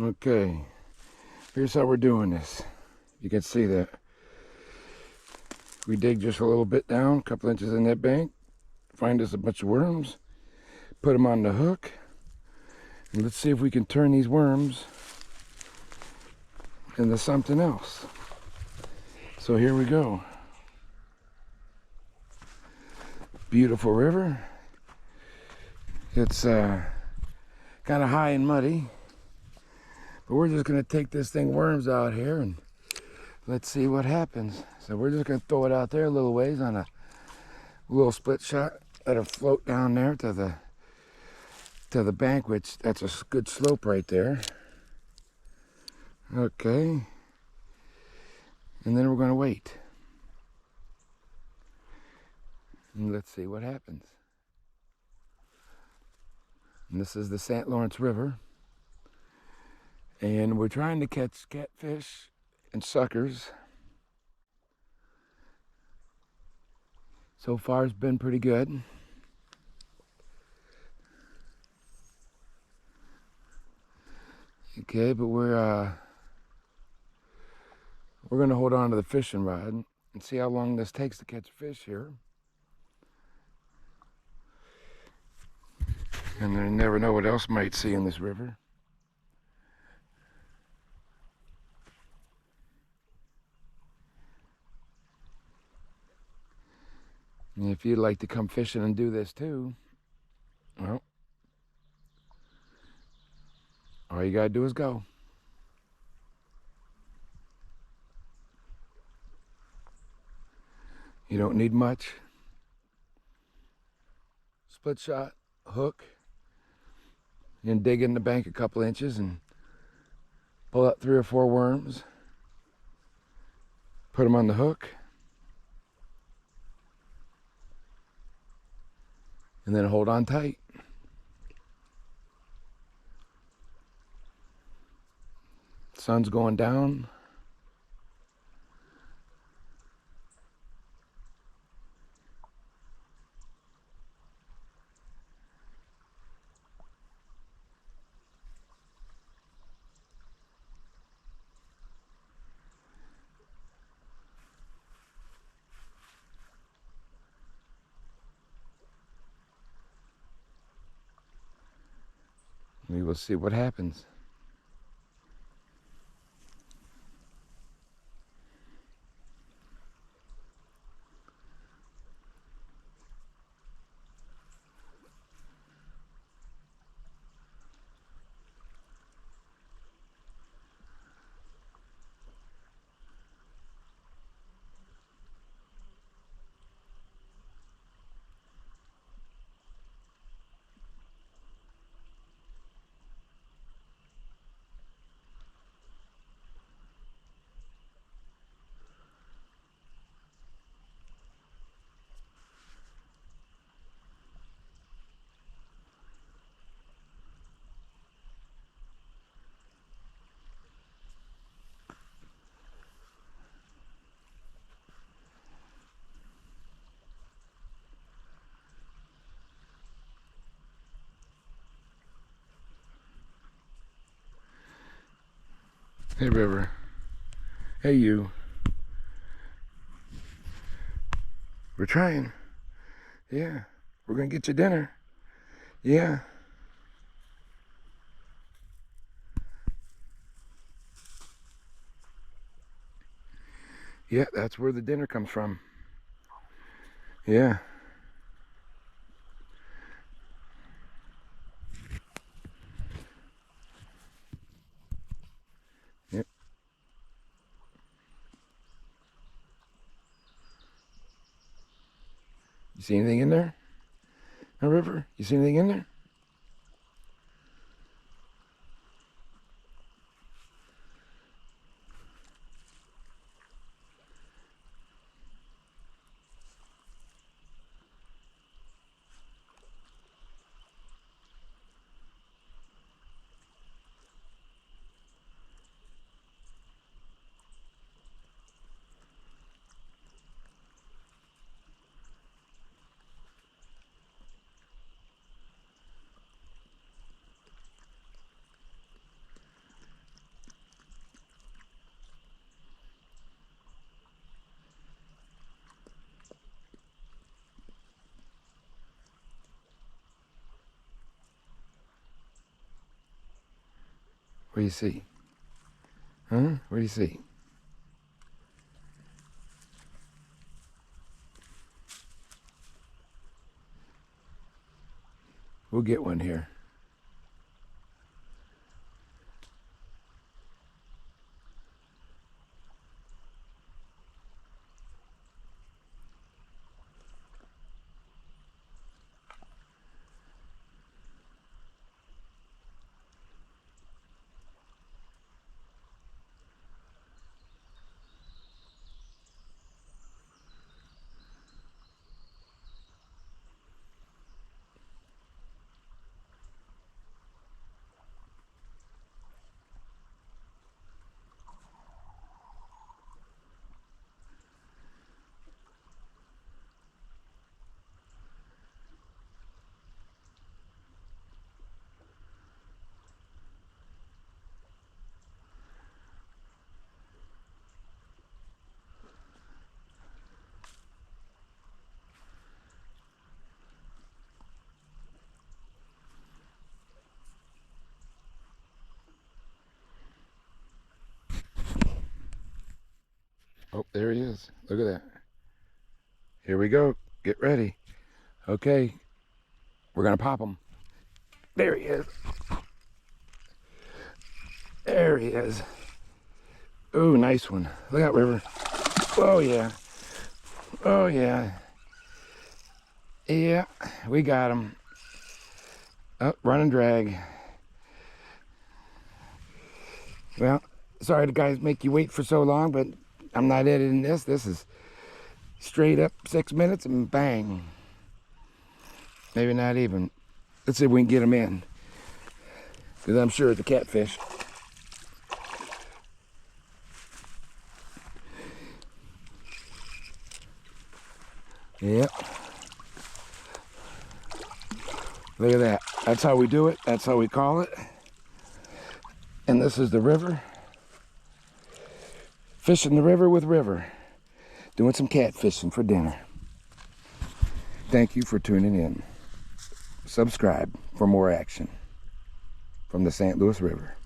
Okay, here's how we're doing this. You can see that we dig just a little bit down, a couple inches in that bank, find us a bunch of worms, put them on the hook, and let's see if we can turn these worms into something else. So here we go. Beautiful river. It's kind of high and muddy, but we're just gonna take this thing worms out here and let's see what happens. So we're just gonna throw it out there a little ways on a little split shot. Let it float down there to the bank, which that's a good slope right there. Okay, and then we're gonna wait and let's see what happens. And this is the St. Lawrence River, and we're trying to catch catfish and suckers. So far it's been pretty good. Okay, but we're gonna hold on to the fishing rod and see how long this takes to catch fish here. And you never know what else might see in this river. And if you'd like to come fishing and do this too, well, all you gotta do is go. You don't need much. Split shot, hook, and dig in the bank a couple inches and pull out 3 or 4 worms. Put them on the hook. And then hold on tight. Sun's going down. We will see what happens. Hey, River. Hey, you. We're trying. Yeah. We're gonna get you dinner. Yeah. Yeah, that's where the dinner comes from. Yeah. Yep. You see anything in there? A River? You see anything in there? What do you see? Huh? What do you see? We'll get one here. Oh, there he is. Look at that. Here we go. Get ready. Okay. We're going to pop him. There he is. There he is. Oh, nice one. Look out, River. Oh, yeah. Oh, yeah. Yeah, we got him. Oh, run and drag. Well, sorry to guys make you wait for so long, but I'm not editing this. This is straight up 6 minutes and bang. Maybe not even. Let's see if we can get him in. Because I'm sure it's a catfish. Yep. Look at that. That's how we do it. That's how we call it. And this is the river. Fishing the river with River. Doing some catfishing for dinner. Thank you for tuning in. Subscribe for more action from the St. Louis River.